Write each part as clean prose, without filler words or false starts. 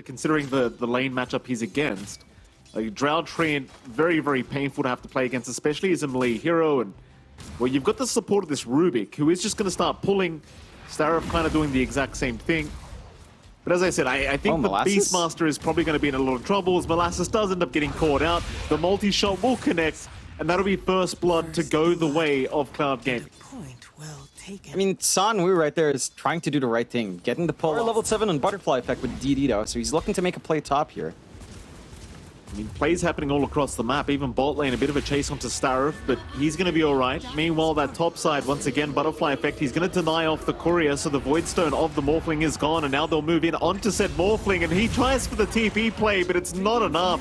considering the lane matchup he's against. Like, Drow Treant, very, very painful to have to play against, especially as a melee hero. And, well, you've got the support of this Rubik, who is just going to start pulling. Starov kind of doing the exact same thing. But as I said, I think the Beastmaster is probably going to be in a lot of trouble as Molasses does end up getting caught out. The multi-shot will connect, and that'll be first blood to go the way of Cloud Gaming. I mean, San Wu right there is trying to do the right thing, getting the pull level 7 on Butterfly Effect with DD though, so he's looking to make a play top here. I mean, plays happening all across the map, even bot lane, a bit of a chase onto Starov, but he's going to be alright. Meanwhile, that top side, once again, Butterfly Effect, he's going to deny off the Courier, so the Voidstone of the Morphling is gone, and now they'll move in onto said Morphling, and he tries for the TP play, but it's not enough.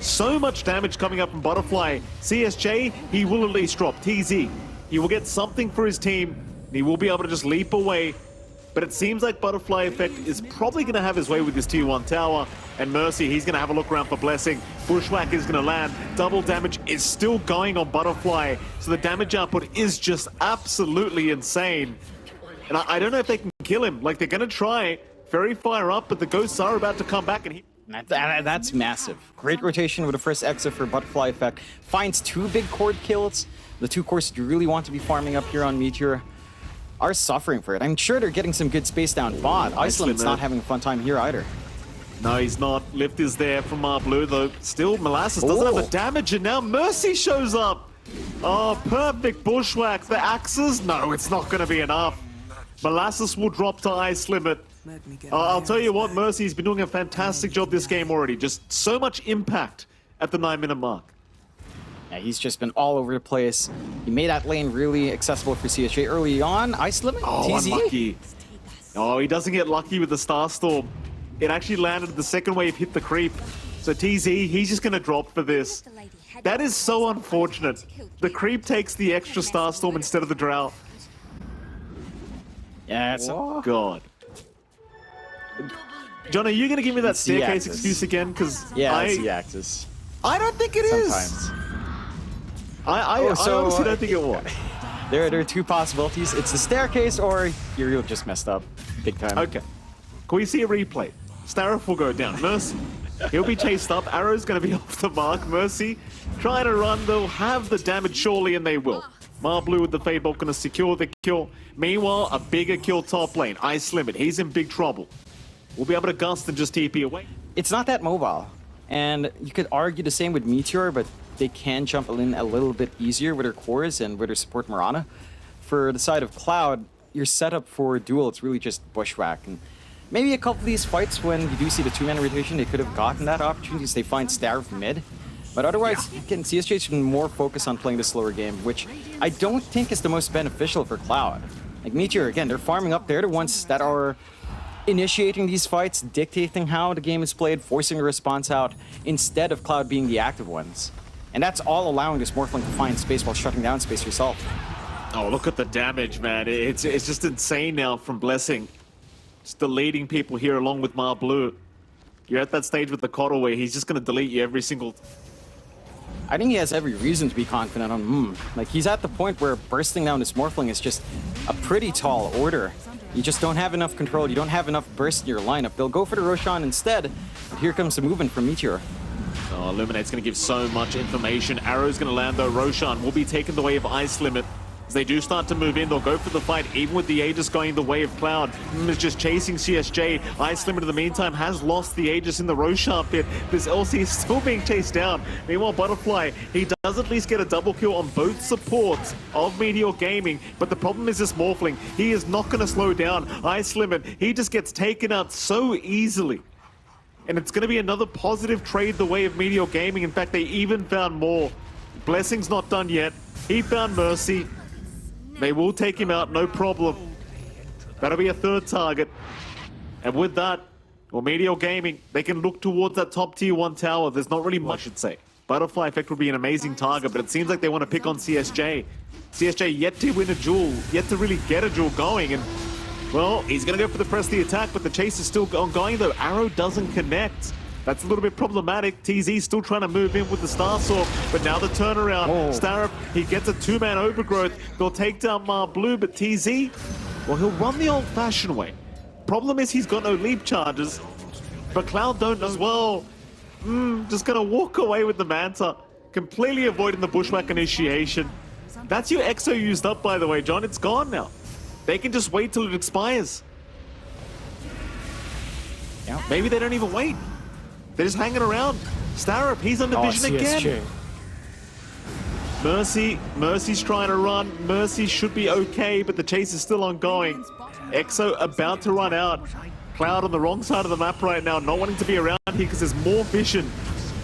So much damage coming up from Butterfly. CSJ, he will at least drop. TZ, he will get something for his team, and he will be able to just leap away. But it seems like Butterfly Effect is probably going to have his way with this tier 1 tower. And Mercy, he's going to have a look around for Blessing. Bushwhack is going to land. Double damage is still going on Butterfly. So the damage output is just absolutely insane. And I don't know if they can kill him. Like, they're going to try. Very fire up, but the ghosts are about to come back. And that's massive. Great rotation with the first exit for Butterfly Effect. Finds 2 big cord kills. The 2 cores you really want to be farming up here on Meteor are suffering for it. I'm sure they're getting some good space down bot. Iceland's not having a fun time here either. No, he's not. Lift is there from Blue, though. Still, Molasses doesn't have the damage, and now Mercy shows up. Oh, perfect Bushwhack. The axes? No, it's not going to be enough. Molasses will drop to Ice Limit. I'll tell you what, Mercy's been doing a fantastic job this game already. Just so much impact at the 9-minute mark. Yeah, he's just been all over the place. He made that lane really accessible for CSJ early on. Ice Limit, oh, TZ. Unlucky. Oh, he doesn't get lucky with the Starstorm. It actually landed, the second wave hit the creep. So TZ, he's just going to drop for this. That is so unfortunate. The creep takes the extra Starstorm instead of the Drow. Yeah, it's God. John, are you going to give me that staircase excuse again? Because yeah, it's the axis. I don't think it is. I honestly don't think it will. There are 2 possibilities. It's the staircase or you're just messed up big time. Okay. Can we see a replay? Starov will go down. Mercy, he'll be chased up. Arrow's going to be off the mark. Mercy trying to run. They'll have the damage surely, and they will. Blue with the Fade Bolt going to secure the kill. Meanwhile, a bigger kill top lane. Ice Limit, he's in big trouble. We'll be able to gust and just TP away. It's not that mobile. And you could argue the same with Meteor, but they can jump in a little bit easier with their cores and with their support Mirana. For the side of Cloud, your setup for duel, it's really just Bushwhack. And maybe a couple of these fights when you do see the 2-man rotation, they could have gotten that opportunity as they find Starov mid. But otherwise, again, CSJ's been more focused on playing the slower game, which I don't think is the most beneficial for Cloud. Like Meteor, again, they're farming up. They're the ones that are initiating these fights, dictating how the game is played, forcing a response out, instead of Cloud being the active ones. And that's all allowing this Morphling to find space while shutting down space yourself. Oh, look at the damage, man. It's just insane now from Blessing. Just deleting people here along with Blue. You're at that stage with the Coddle where he's just going to delete you every single... I think he has every reason to be confident on Like, he's at the point where bursting down this Morphling is just a pretty tall order. You just don't have enough control, you don't have enough burst in your lineup. They'll go for the Roshan instead, but here comes the movement from Meteor. Oh, Illuminate's going to give so much information. Arrow's going to land though. Roshan will be taken the way of Ice Limit. As they do start to move in, they'll go for the fight, even with the Aegis going the way of Cloud. Is just chasing CSJ. Ice Limit in the meantime has lost the Aegis in the Roshan pit. This LC is still being chased down. Meanwhile, Butterfly, he does at least get a double kill on both supports of Meteor Gaming, but the problem is this Morphling. He is not going to slow down. Ice Limit, he just gets taken out so easily. And it's going to be another positive trade the way of Meteor Gaming. In fact, they even found more. Blessing's not done yet. He found Mercy. They will take him out, no problem. That'll be a 3rd target. And with that, well, Meteor Gaming, they can look towards that top tier 1 tower. There's not really much, I should say. Butterfly Effect would be an amazing target, but it seems like they want to pick on CSJ. CSJ yet to win a duel, yet to really get a duel going. And, well, he's going to go for the press the attack, but the chase is still ongoing, though. Arrow doesn't connect. That's a little bit problematic. TZ still trying to move in with the Star Sword, but now the turnaround. Starov, he gets a 2-man overgrowth. They'll take down Blue, but TZ, well, he'll run the old-fashioned way. Problem is he's got no leap charges, But Cloud don't as well. Just gonna walk away with the Manta, completely avoiding the Bushwhack initiation. That's your Exo used up, by the way, John. It's gone now. They can just wait till it expires. Yeah. Maybe they don't even wait. They're just hanging around. Starrup, he's under vision again. Mercy's trying to run. Mercy should be okay, but the chase is still ongoing. Exo about to run out. Cloud on the wrong side of the map right now, not wanting to be around here because there's more vision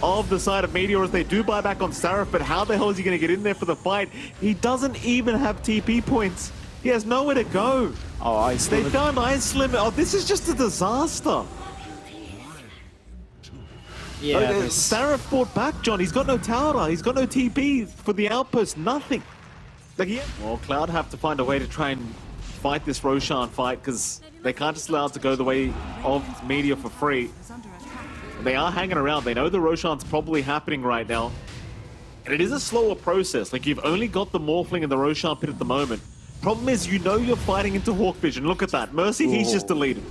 of the side of Meteor as they do buy back on Starrup, but how the hell is he going to get in there for the fight? He doesn't even have TP points. He has nowhere to go. Oh, Ice Limit. They found Ice Limit. Oh, this is just a disaster. Yeah, Starrup fought back, John. He's got no tower. He's got no TP for the outpost. Nothing. Well, Cloud have to find a way to try and fight this Roshan fight because they can't just allow it to go the way of Meteor for free. They are hanging around. They know the Roshan's probably happening right now. And it is a slower process. Like, you've only got the Morphling and the Roshan pit at the moment. Problem is, you know you're fighting into Hawk Vision. Look at that. Mercy, he's just deleted.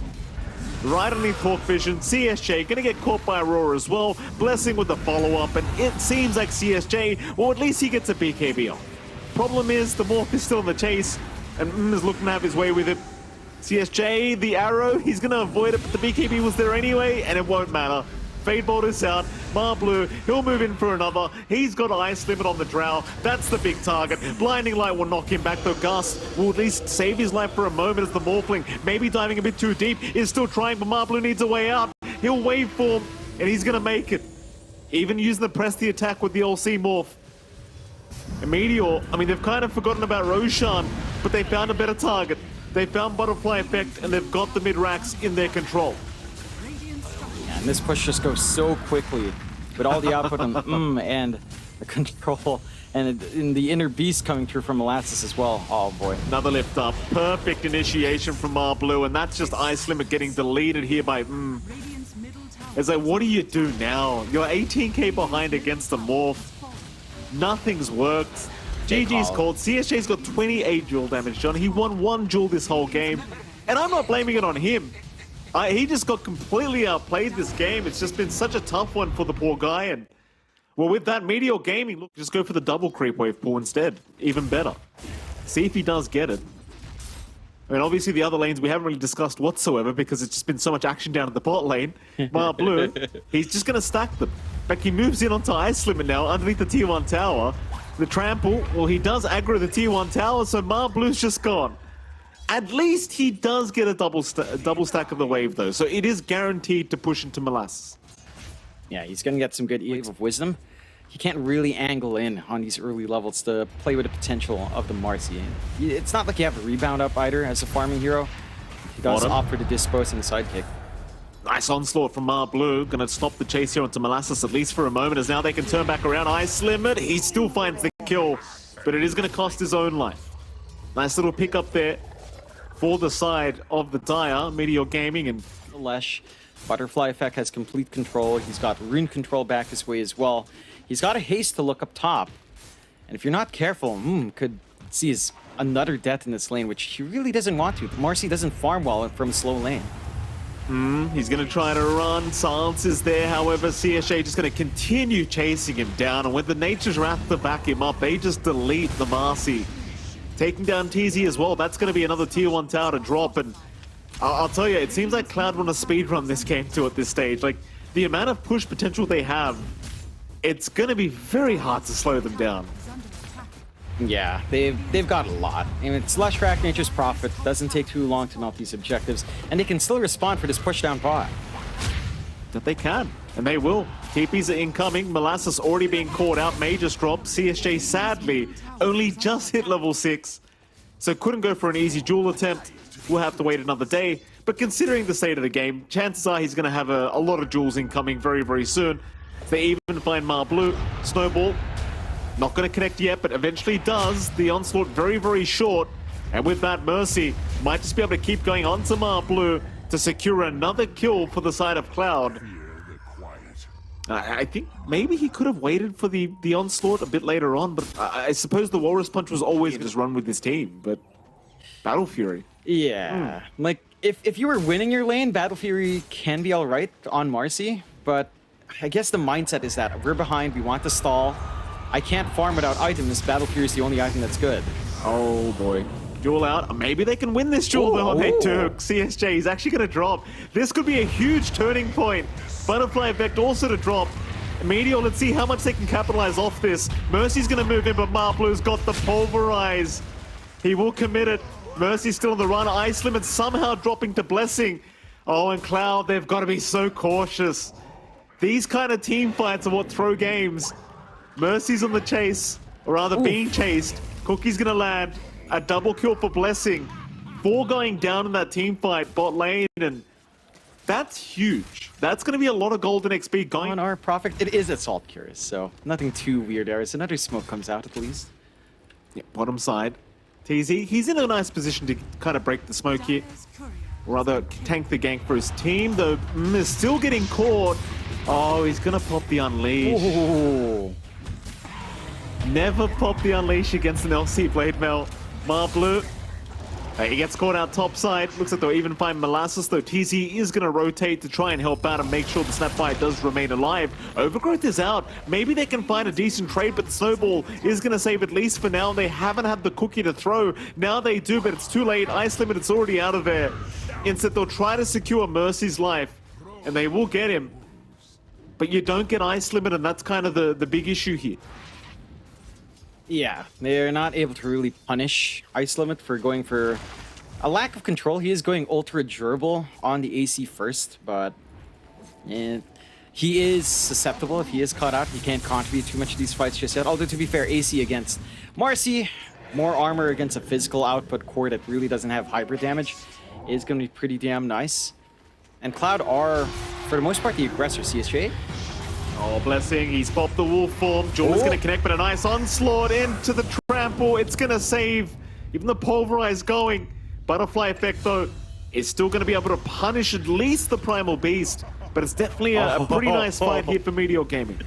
Right underneath Hawk Vision. CSJ gonna get caught by Aurora as well. Blessing with the follow-up. And it seems like CSJ, well, at least he gets a BKB off. Problem is, the Morph is still in the chase. And is looking to have his way with it. CSJ, the arrow, he's gonna avoid it, but the BKB was there anyway, and it won't matter. Fade Bolt is out. Marbleu, he'll move in for another. He's got Ice Limit on the Drow. That's the big target. Blinding Light will knock him back, though Gus will at least save his life for a moment as the Morphling, maybe diving a bit too deep, is still trying, but Marbleu needs a way out. He'll waveform, and he's gonna make it. Even using the press the attack with the LC Morph. And Meteor, I mean, they've kind of forgotten about Roshan, but they found a better target. They found Butterfly Effect, and they've got the mid-racks in their control. And this push just goes so quickly with all the output on and the control and in the inner beast coming through from Molasses as well. Oh boy. Another lift up. Perfect initiation from Marbleu, and that's just Ice Limit getting deleted here by It's like, what do you do now? You're 18k behind against the Morph. Nothing's worked. GG's called. CSJ's got 28 duel damage, John. He won 1 duel this whole game. And I'm not blaming it on him. He just got completely outplayed this game. It's just been such a tough one for the poor guy. And, well, with that, Meteor Gaming, look, just go for the double creep wave pool instead. Even better. See if he does get it. I mean, obviously, the other lanes we haven't really discussed whatsoever because it's just been so much action down at the bot lane. Marbleu, he's just going to stack them. Like, he moves in onto Ice Limit now underneath the tier 1 tower. The trample, well, he does aggro the tier 1 tower, so Marbleu's just gone. At least he does get a double stack of the wave, though, so it is guaranteed to push into Molasses. Yeah, he's going to get some good Wave of Wisdom. He can't really angle in on these early levels to play with the potential of the Marcy. It's not like you have a rebound up either as a farming hero. He does opt for the dispose and the sidekick. Nice onslaught from Marbleu. Gonna stop the chase here onto Molasses, at least for a moment, as now they can turn back around. Ice Limit, he still finds the kill, but it is gonna cost his own life. Nice little pick up there for the side of the Dire, Meteor Gaming, and Lesh. Butterfly Effect has complete control. He's got rune control back his way as well. He's got a haste to look up top. And if you're not careful, could see another death in this lane, which he really doesn't want to. Marcy doesn't farm well from a slow lane. He's going to try to run. Silence is there. However, CSJ just going to continue chasing him down. And with the Nature's Wrath to back him up, they just delete the Marcy. Taking down TZ as well. That's going to be another tier 1 tower to drop. And I'll tell you, it seems like Cloud want to speedrun this game too at this stage. Like, the amount of push potential they have, it's going to be very hard to slow them down. Yeah, they've got a lot. I mean, it's Lush Crack, Nature's Prophet. Doesn't take too long to melt these objectives. And they can still respond for this push-down pot. That they can, and they will. TPs are incoming. Molasses already being caught out. Mages drop. CSJ, sadly, only just hit level 6. So couldn't go for an easy duel attempt. We'll have to wait another day. But considering the state of the game, chances are he's going to have a lot of duels incoming very, very soon. They even find Marbleu. Snowball. Not going to connect yet, but eventually does. The onslaught very, very short. And with that, Mercy might just be able to keep going on to Marbleu to secure another kill for the side of Cloud. I think maybe he could have waited for the onslaught a bit later on, but I suppose the Walrus Punch was always just run with his team, but Battle Fury. Yeah, like if you were winning your lane, Battle Fury can be all right on Marcy, but I guess the mindset is that we're behind, we want to stall. I can't farm without items. Battle Fury is the only item that's good. Oh boy. Duel out. Maybe they can win this duel though. They do. CSJ is actually going to drop. This could be a huge turning point. Butterfly effect also to drop. Meteor, let's see how much they can capitalize off this. Mercy's going to move in, but Marblu's got the pulverize. He will commit it. Mercy's still on the run. Ice Limit somehow dropping to Blessing. Oh, and Cloud, they've got to be so cautious. These kind of team fights are what throw games. Mercy's on the chase, or rather being chased. Cookie's going to land. A double kill for Blessing. 4 going down in that team fight, bot lane, and that's huge. That's going to be a lot of golden XP going. On our Prophet, it is Assault Curious, so nothing too weird there. As another smoke comes out at least. Yeah, bottom side. TZ, he's in a nice position to kind of break the smoke here. Or rather, tank the gank for his team, though is still getting caught. Oh, he's going to pop the Unleash. Ooh. Never pop the Unleash against an LC Blade Mail. Marblu, he gets caught out top side. Looks like they'll even find Molasses, though TZ is going to rotate to try and help out and make sure the Snapfire does remain alive. Overgrowth is out. Maybe they can find a decent trade, but the Snowball is going to save at least for now. They haven't had the cookie to throw. Now they do, but it's too late. Ice Limit, it's already out of there. Instead, they'll try to secure Mercy's life, and they will get him. But you don't get Ice Limit, and that's kind of the big issue here. Yeah, they're not able to really punish Ice Limit for going for a lack of control. He is going ultra durable on the AC first, but he is susceptible. If he is caught out, he can't contribute too much to these fights just yet. Although, to be fair, AC against Marcy, more armor against a physical output core that really doesn't have hybrid damage is going to be pretty damn nice. And Cloud are, for the most part, the aggressor. CSJ. Oh, Blessing, he's popped the wolf form. Jewel is going to connect, but a nice onslaught into the trample. It's going to save. Even the pulverize going. Butterfly effect, though, is still going to be able to punish at least the Primal Beast. But it's definitely a pretty nice fight here for Meteor Gaming.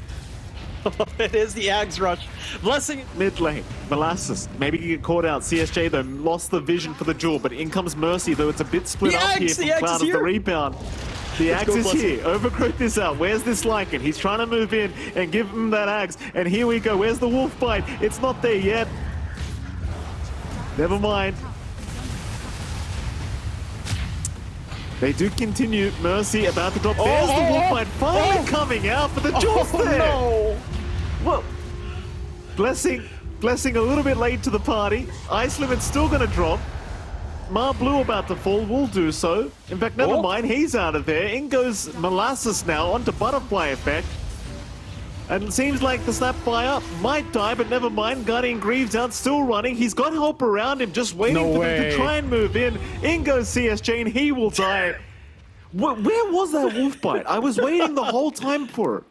It is the Ags Rush. Blessing. Mid lane, Molasses. Maybe he get caught out. CSJ, though, lost the vision for the jewel, but in comes Mercy, though it's a bit split up here from Cloud as the rebound. The Axe is here. Overgrowth is out. Where's this Lycan? He's trying to move in and give him that Axe. And here we go. Where's the wolf bite? It's not there yet. Never mind. They do continue. Mercy about to drop. There's the wolf bite finally coming out, but the jewel's there. No. Well, Blessing a little bit late to the party. Ice Limit's still going to drop. Marblu about to fall, will do so. In fact, never mind, he's out of there. In goes Molasses now onto Butterfly effect. And it seems like the Snapfire might die, but never mind. Guardian Greaves out, still running. He's got help around him, just waiting for them to try and move in. In goes CSJ, and he will die. Where was that wolf bite? I was waiting the whole time for it.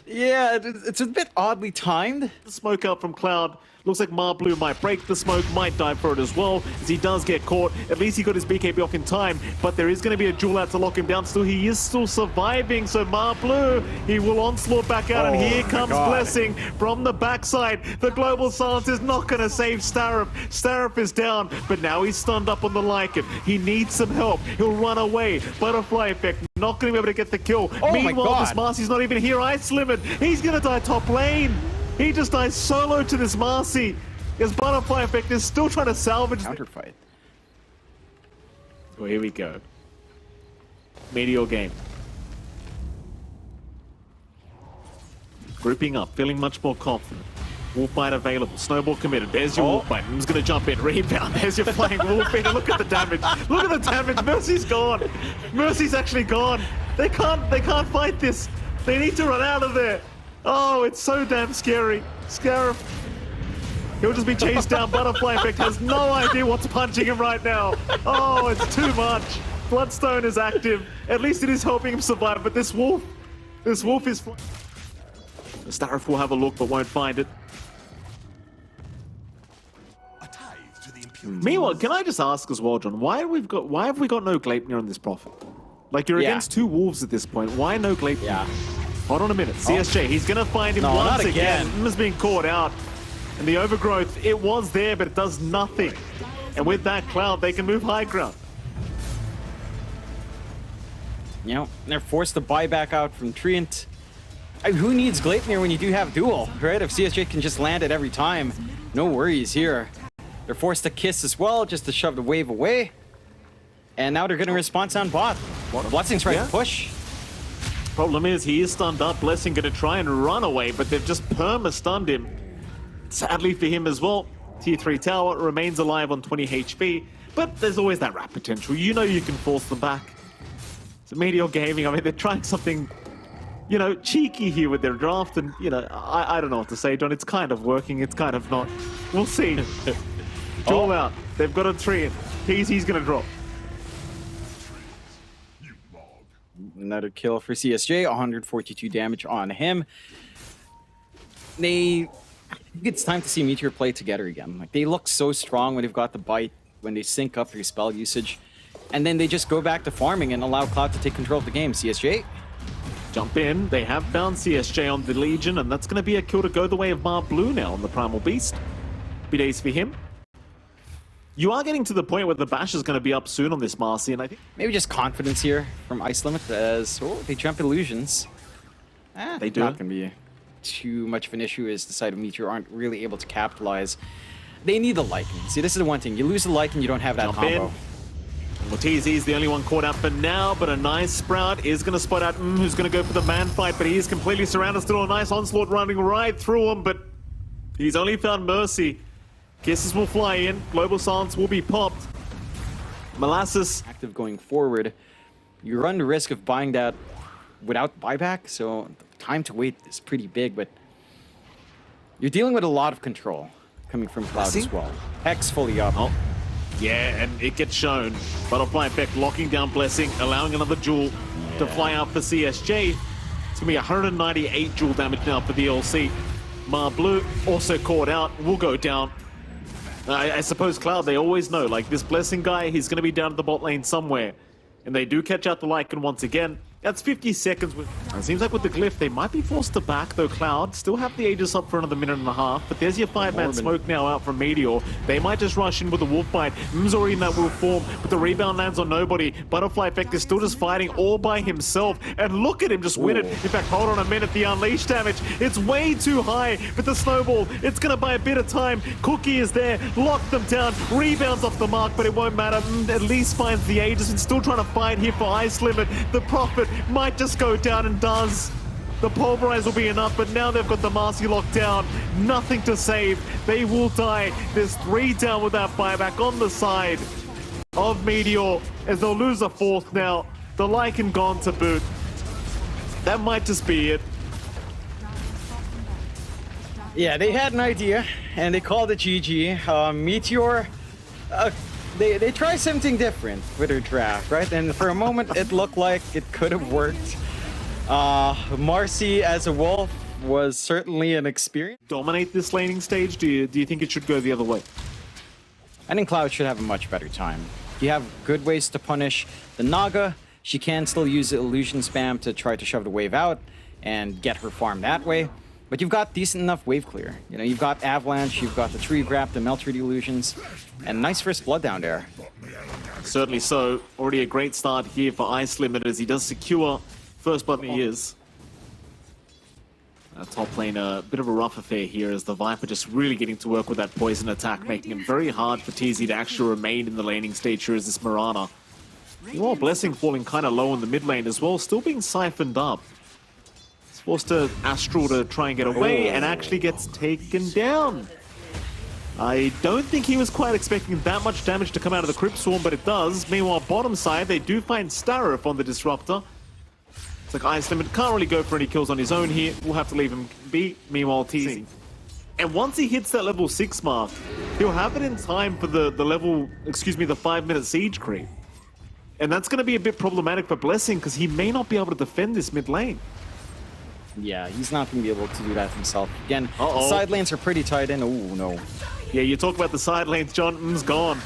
Yeah, it's a bit oddly timed. The smoke out from Cloud. Looks like Marblu might break the smoke, might die for it as well, as he does get caught. At least he got his BKB off in time, but there is going to be a duel out to lock him down. Still, he is still surviving, so Marblu, he will onslaught back out, and here comes Blessing from the backside. The Global Silence is not going to save Starif. Starif is down, but now he's stunned up on the Lycan. He needs some help. He'll run away. Butterfly effect, not going to be able to get the kill. Meanwhile, this Marcy's not even here. Ice Limit, he's going to die top lane. He just dies solo to this Marcy. His Butterfly effect is still trying to salvage counterfight. Well, here we go. Meteor game. Grouping up, feeling much more confident. Wolfbite available, Snowball committed. There's your Wolfbite. Who's going to jump in, rebound. There's your flying Wolfbite. Look at the damage. Look at the damage. Mercy's gone. Mercy's actually gone. They can't fight this. They need to run out of there. Oh, it's so damn scary. Scarif. He'll just be chased down. Butterfly effect has no idea what's punching him right now. Oh, it's too much. Bloodstone is active. At least it is helping him survive, but this wolf is... Starif will have a look, but won't find it. Meanwhile, can I just ask as well, John, why have we got no Gleipnir on this Prophet? Like, you're against 2 wolves at this point. Why no Gleipnir? Yeah. Hold on a minute. CSJ, he's going to find him once again. He's being caught out. And the overgrowth, it was there, but it does nothing. And with that, Cloud, they can move high ground. You know, they're forced to buy back out from Treant. Who needs Gleipnir when you do have Duel, right? If CSJ can just land it every time, no worries here. They're forced to kiss as well, just to shove the wave away. And now they're getting a response on bot. Blessing's trying to push. Problem is, he is stunned up. Blessing gonna try and run away, but they've just perma-stunned him. Sadly for him as well, Tier 3 tower remains alive on 20 HP, but there's always that rat potential. You know you can force them back. So Meteor Gaming, I mean, they're trying something, you know, cheeky here with their draft, and, you know, I don't know what to say, John. It's kind of working, it's kind of not. We'll see. Draw out. They've got a tree. TZ's gonna drop. Another kill for CSJ, 142 damage on him. I think it's time to see Meteor play together again. Like, they look so strong when they've got the bite, when they sync up their spell usage, and then they just go back to farming and allow Cloud to take control of the game. CSJ Jump in. They have found CSJ on the Legion, and that's going to be a kill to go the way of Mar Blue now on the Primal Beast. Happy days for him. You are getting to the point where the bash is going to be up soon on this Marcy, and I think maybe just confidence here from Ice Limit as they jump illusions. They do. Not going to be too much of an issue as the side of Meteor aren't really able to capitalize. They need the Lycan. See, this is the one thing. You lose the Lycan, you don't have that combo. Well, TZ is the only one caught out for now, but a nice Sprout is going to spot out who's going to go for the man fight, but he is completely surrounded. Still a nice onslaught running right through him, but he's only found Mercy. Kisses will fly in. Global Silence will be popped. Molasses. Active going forward. You run the risk of buying that without buyback, so the time to wait is pretty big, but you're dealing with a lot of control coming from Cloud as well. Hex fully up. Oh. Yeah, and it gets shown. Butterfly effect locking down Blessing, allowing another jewel to fly out for CSJ. It's going to be 198 jewel damage now for the LC. Mar Blue also caught out, will go down. I suppose Cloud, they always know, like, this Blessing guy, he's going to be down at the bot lane somewhere. And they do catch out the Lycan once again. That's 50 seconds. It seems like with the Glyph, they might be forced to back, though. Cloud still have the Aegis up for another minute and a half, but there's your 5-man smoke now out from Meteor. They might just rush in with a wolf bite. M's already in that wolf form, but the rebound lands on nobody. Butterfly Effect is still just fighting all by himself, and look at him just win it. In fact, hold on a minute, the unleash damage, it's way too high, but the snowball, it's gonna buy a bit of time. Cookie is there, lock them down, rebounds off the mark, but it won't matter. At least finds the Aegis and still trying to fight here for Ice Limit. The Prophet might just go down and does. The Pulverize will be enough, but now they've got the Marcy locked down. Nothing to save. They will die. There's 3 down with that buyback on the side of Meteor as they'll lose a 4th now. The Lycan gone to boot. That might just be it. Yeah, they had an idea, and they called it GG. Meteor, they try something different with their draft, right? And for a moment, it looked like it could have worked. Marcy as a wolf was certainly an experience. Dominate this laning stage? Do you think it should go the other way? I think Cloud should have a much better time. You have good ways to punish the Naga. She can still use the illusion spam to try to shove the wave out and get her farm that way. But you've got decent enough wave clear. You know, you've got Avalanche, you've got the Tree Grab, the Melted Illusions, and nice first blood down there. Certainly so. Already a great start here for Ice Limit as he does secure first blood he is. Top lane, a bit of a rough affair here as the Viper just really getting to work with that poison attack, making it very hard for TZ to actually remain in the laning stage here as this Mirana. Well, Blessing falling kind of low in the mid lane as well, still being siphoned up. Forced to Astral to try and get away and actually gets taken down. I don't think he was quite expecting that much damage to come out of the Crypt Swarm, but it does. Meanwhile, bottom side, they do find Starif on the Disruptor. It's like Ice Limit can't really go for any kills on his own here. We'll have to leave him be. Meanwhile, TZ. And once he hits that level 6 mark, he'll have it in time for the 5-minute siege creep. And that's going to be a bit problematic for Blessing because he may not be able to defend this mid lane. Yeah, he's not going to be able to do that himself. Again, the side lanes are pretty tight in. Oh, no. Yeah, you talk about the side lanes, John. Gone.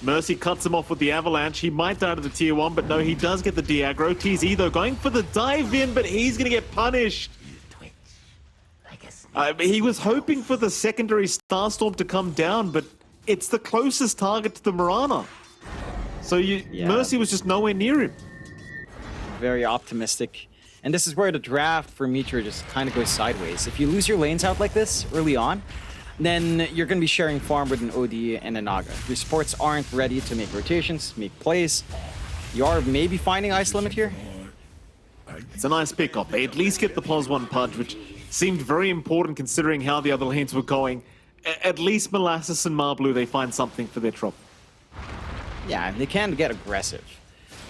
Mercy cuts him off with the Avalanche. He might die to the tier 1, but no, he does get the de-aggro. TZ, though, going for the dive in, but he's going to get punished. He was hoping for the secondary Starstorm to come down, but it's the closest target to the Mirana. So Yeah. Mercy was just nowhere near him. Very optimistic. And this is where the draft for Meteor just kind of goes sideways. If you lose your lanes out like this early on, then you're going to be sharing farm with an OD and a Naga. Your supports aren't ready to make rotations, make plays. You are maybe finding Ice Limit here. It's a nice pickup. They at least get the +1 Pudge, which seemed very important considering how the other lanes were going. At least Molasses and Marblu, they find something for their trouble. Yeah, they can get aggressive.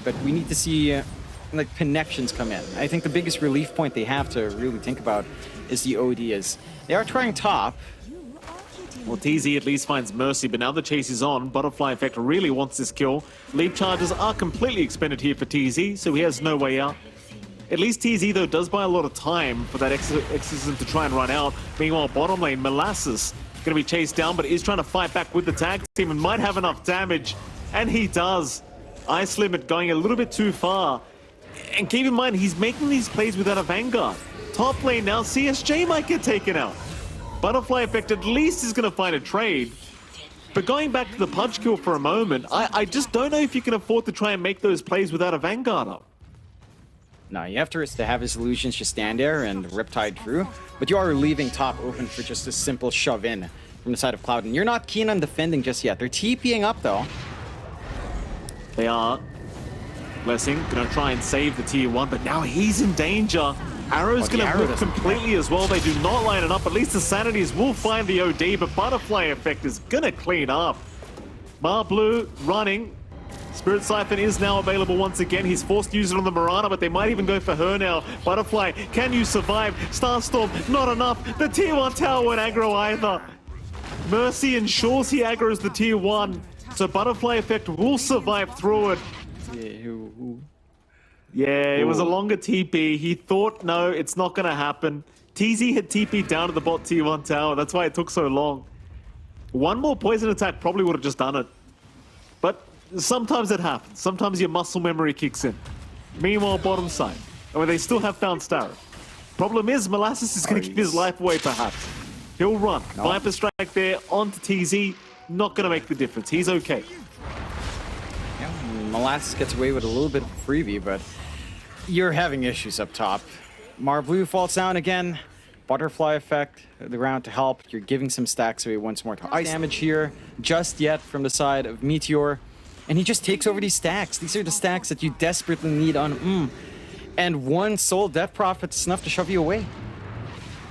But we need to see like connections come in. I think the biggest relief point they have to really think about is the OD is they are trying top. Well, TZ at least finds Mercy, but now the chase is on. Butterfly Effect really wants this kill. Leap charges are completely expended here for TZ, so he has no way out. At least TZ, though, does buy a lot of time for that Exorcism to try and run out. Meanwhile, bottom lane, Molasses going to be chased down, but is trying to fight back with the tag team and might have enough damage. And he does. Ice Limit going a little bit too far. And keep in mind, he's making these plays without a Vanguard. Top lane now, CSJ might get taken out. Butterfly Effect at least is going to find a trade. But going back to the Pudge kill for a moment, I just don't know if you can afford to try and make those plays without a Vanguard up. No, you have to risk to have his illusions just stand there and Riptide through, but you are leaving top open for just a simple shove in from the side of Cloud, and you're not keen on defending just yet. They're TPing up though. They are. Blessing gonna try and save the tier 1, but now he's in danger. Arrow's gonna move completely as well. They do not line it up. At least the Sanities will find the OD, but Butterfly Effect is gonna clean up. Marblu running. Spirit Siphon is now available once again. He's forced to use it on the Mirana, but they might even go for her now. Butterfly, can you survive? Starstorm, not enough. The tier 1 tower won't aggro either. Mercy ensures he aggroes the tier 1, so Butterfly Effect will survive through it. Yeah, it was a longer TP. He thought, no, it's not going to happen. TZ had TP down to the bot tier 1 tower. That's why it took so long. One more poison attack probably would have just done it. But sometimes it happens. Sometimes your muscle memory kicks in. Meanwhile, bottom side. I mean, they still have found Starro. Problem is, Molasses is going to give his life away, perhaps. He'll run. No. Viper Strike there onto TZ. Not going to make the difference. He's okay. Yeah, Molasses gets away with a little bit of a freebie, but you're having issues up top. Marblu falls down again. Butterfly Effect, the round to help. You're giving some stacks away once more. Ice damage here, just yet from the side of Meteor. And he just takes over these stacks. These are the stacks that you desperately need on And one soul Death Prophet is enough to shove you away.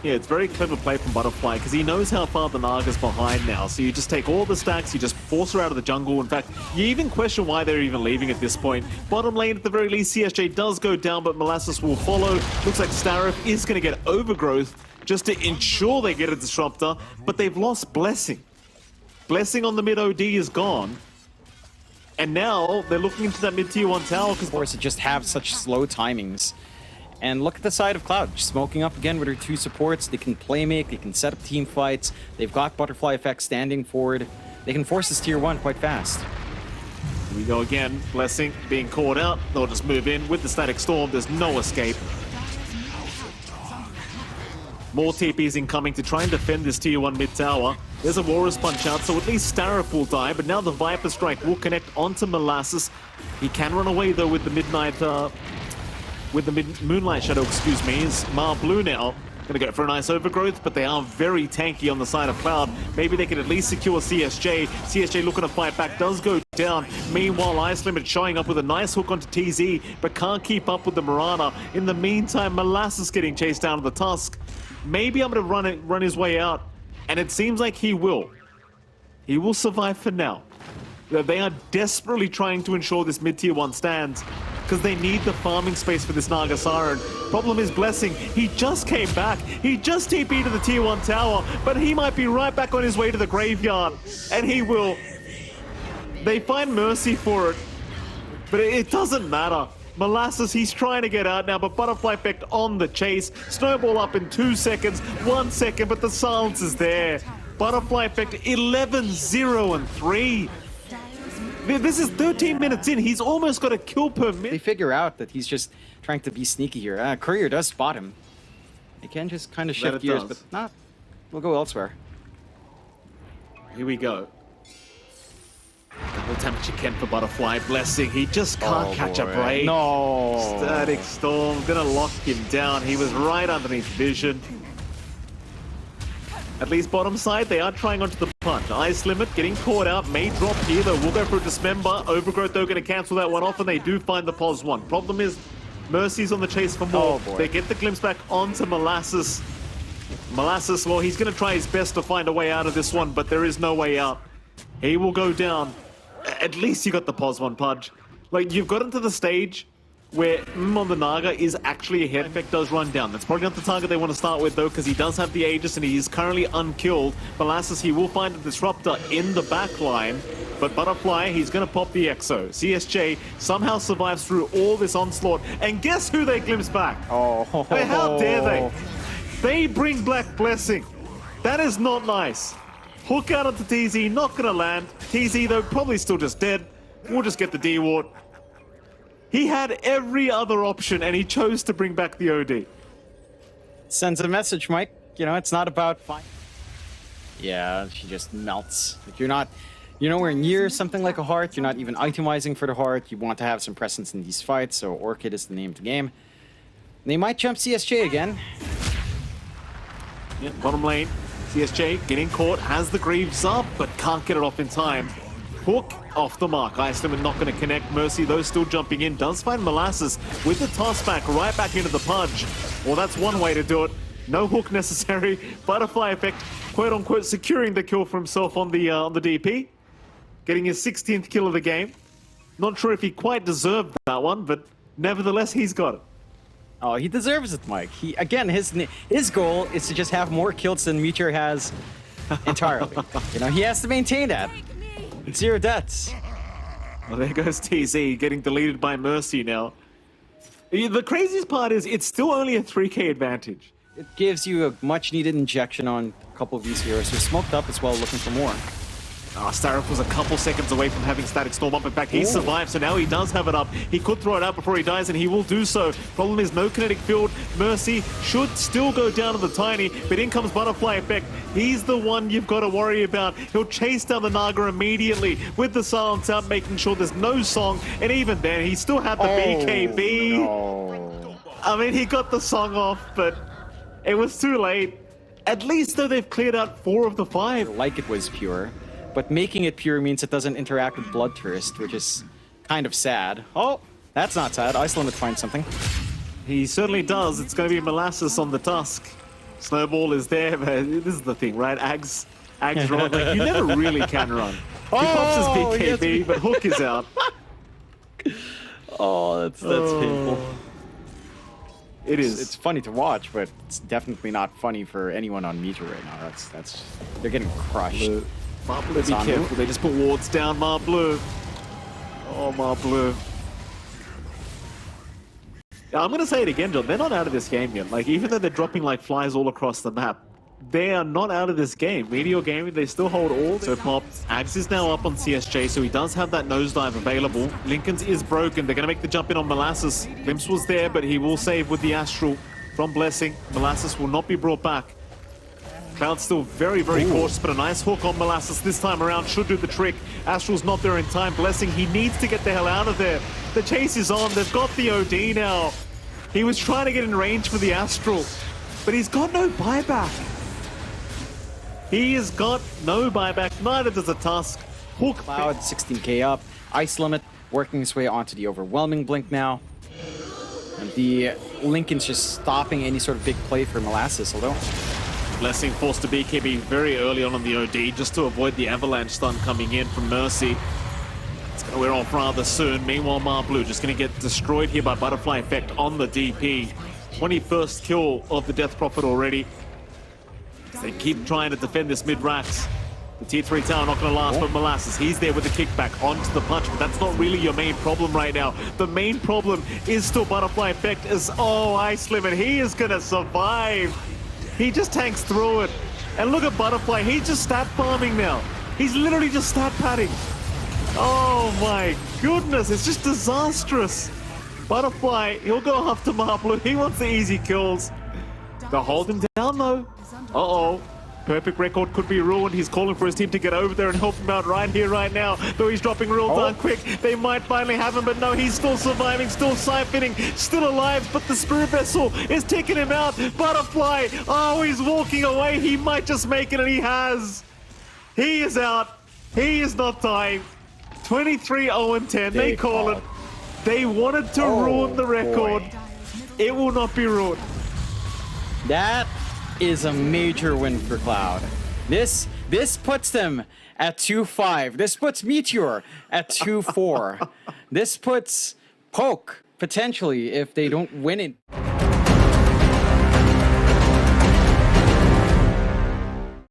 Yeah, it's very clever play from Butterfly because he knows how far the Naga's behind now. So you just take all the stacks, you just force her out of the jungle. In fact, you even question why they're even leaving at this point. Bottom lane, at the very least, CSJ does go down, but Molasses will follow. Looks like Starro is going to get Overgrowth just to ensure they get a Disruptor, but they've lost Blessing. Blessing on the mid OD is gone. And now they're looking into that mid tier 1 tower because of course it just have such slow timings. And look at the side of Cloud, just smoking up again with her 2 supports. They can play make, they can set up team fights. They've got Butterfly Effect standing forward. They can force this tier 1 quite fast. Here we go again. Blessing being caught out. They'll just move in with the Static Storm. There's no escape. More TPs incoming to try and defend this tier 1 mid tower. There's a Walrus Punch out, so at least Starro will die, but now the Viper Strike will connect onto Molasses. He can run away though with the Moonlight Shadow, excuse me, is Marblu now. Gonna go for a nice Overgrowth, but they are very tanky on the side of Cloud. Maybe they can at least secure CSJ. CSJ looking to fight back, does go down. Meanwhile, Ice Limit showing up with a nice hook onto TZ, but can't keep up with the Mirana. In the meantime, Molasses getting chased down to the Tusk. Maybe I'm gonna run his way out, and it seems like he will. He will survive for now. They are desperately trying to ensure this mid-tier 1 stands, because they need the farming space for this Naga Siren. Problem is Blessing, he just came back. He just TP'd to the tier 1 tower, but he might be right back on his way to the graveyard, and he will. They find Mercy for it, but it doesn't matter. Molasses, he's trying to get out now, but Butterfly Effect on the chase. Snowball up in 2 seconds, 1 second, but the silence is there. Butterfly Effect 11-0-3. This is 13 minutes in. He's almost got a kill per minute. They figure out that he's just trying to be sneaky here. Courier does spot him. They can just kind of shift gears, but not. We'll go elsewhere. Here we go. No temperature Ken for Butterfly. Blessing. He just can't catch a break. No. Static Storm gonna lock him down. He was right underneath vision. At least bottom side, they are trying onto the punch. Ice Limit getting caught out. May drop here though. We'll go for a Dismember. Overgrowth though gonna cancel that one off, and they do find the pos one. Problem is, Mercy's on the chase for more. They get the glimpse back onto Molasses. Molasses, well, he's gonna try his best to find a way out of this one, but there is no way out. He will go down. At least you got the pos one, Pudge. Like, you've gotten to the stage where on the Naga is actually ahead. Effect does run down. That's probably not the target they want to start with though, because he does have the Aegis and he is currently unkilled. Molasses, he will find a Disruptor in the back line, but Butterfly, he's going to pop the Exo. CSJ somehow survives through all this onslaught, and guess who they glimpse back? Oh. I mean, how dare they? They bring Black Blessing. That is not nice. Hook out onto TZ, not going to land. TZ, though, probably still just dead. We'll just get the D-Ward. He had every other option, and he chose to bring back the OD. Sends a message, Mike. You know, it's not about fine. Yeah, she just melts. Like, you're nowhere near something like a heart. You're not even itemizing for the heart. You want to have some presence in these fights, so Orchid is the name of the game. They might jump CSJ again. Yeah, bottom lane. CSJ getting caught, has the Greaves up, but can't get it off in time. Hook off the mark. Ice Limit not going to connect. Mercy, though, still jumping in. Does find Molasses with the toss back right back into the Pudge. Well, that's one way to do it. No hook necessary. Butterfly Effect, quote unquote, securing the kill for himself on the DP. Getting his 16th kill of the game. Not sure if he quite deserved that one, but nevertheless, he's got it. Oh, he deserves it, Mike. His goal is to just have more kills than Meteor has entirely. You know, he has to maintain that. 0 deaths. Well, there goes TZ getting deleted by Mercy now. The craziest part is it's still only a 3k advantage. It gives you a much-needed injection on a couple of these heroes. They're smoked up as well, looking for more. Starif was a couple seconds away from having Static Storm up. In fact, he survived, so now he does have it up. He could throw it out before he dies, and he will do so. Problem is, no kinetic field. Mercy should still go down to the Tiny, but in comes Butterfly Effect. He's the one you've got to worry about. He'll chase down the Naga immediately with the silence out, making sure there's no song, and even then, he still had the BKB. No. I mean, he got the song off, but it was too late. At least, though, they've cleared out 4 of the 5. Like it was pure. But making it pure means it doesn't interact with Bloodthirst, which is kind of sad. Oh, that's not sad. Ice Limit finds something. He certainly does. It's going to be Molasses on the Tusk. Snowball is there, but this is the thing, right? Ags run. Like, you never really can run. He pops his BKB, but Hook is out. Oh, that's painful. It is. It's funny to watch, but it's definitely not funny for anyone on Meteor right now. That's they're getting crushed. Marbleu, be careful. They just put wards down Marbleu. Oh, Marbleu. Yeah, I'm going to say it again, John. They're not out of this game yet. Like, even though they're dropping like flies all across the map, they are not out of this game. Meteor Gaming, they still hold all. So popped. Ags is now up on CSJ, so he does have that nosedive available. Lincoln's is broken. They're going to make the jump in on Molasses. Glimpse was there, but he will save with the Astral from Blessing. Molasses will not be brought back. Cloud's still very, very cautious, but a nice hook on Molasses this time around should do the trick. Astral's not there in time. Blessing, he needs to get the hell out of there. The chase is on. They've got the OD now. He was trying to get in range for the Astral, but he's got no buyback. He has got no buyback. Neither does a Tusk. Hook. Cloud, 16k up. Ice Limit working his way onto the Overwhelming Blink now. And the Lincoln's just stopping any sort of big play for Molasses, although... Blessing forced to BKB very early on the OD just to avoid the avalanche stun coming in from Mercy. It's going to wear off rather soon. Meanwhile, Marbleu just going to get destroyed here by Butterfly Effect on the DP. 21st kill of the Death Prophet already. They keep trying to defend this mid-racks. The T3 tower not going to last, but Molasses, he's there with the kickback onto the punch, but that's not really your main problem right now. The main problem is still Butterfly Effect as, Ice Limit, he is going to survive. He just tanks through it. And look at Butterfly, he's just stat farming now. He's literally just stat padding. Oh my goodness, it's just disastrous. Butterfly, he'll go after Marbleu. He wants the easy kills. They'll hold him down though. Uh-oh. Perfect record could be ruined. He's calling for his team to get over there and help him out right here, right now. Though he's dropping real darn quick. They might finally have him, but no, he's still surviving, still siphoning, still alive. But the Spirit Vessel is taking him out. Butterfly, oh, he's walking away. He might just make it, and he has. He is out. He is not dying. 23-0-10. They call it. They wanted to ruin the record. Boy. It will not be ruined. That is a major win for Cloud. This puts them at 2-5. This puts Meteor at 2-4. This puts Poke, potentially, if they don't win it.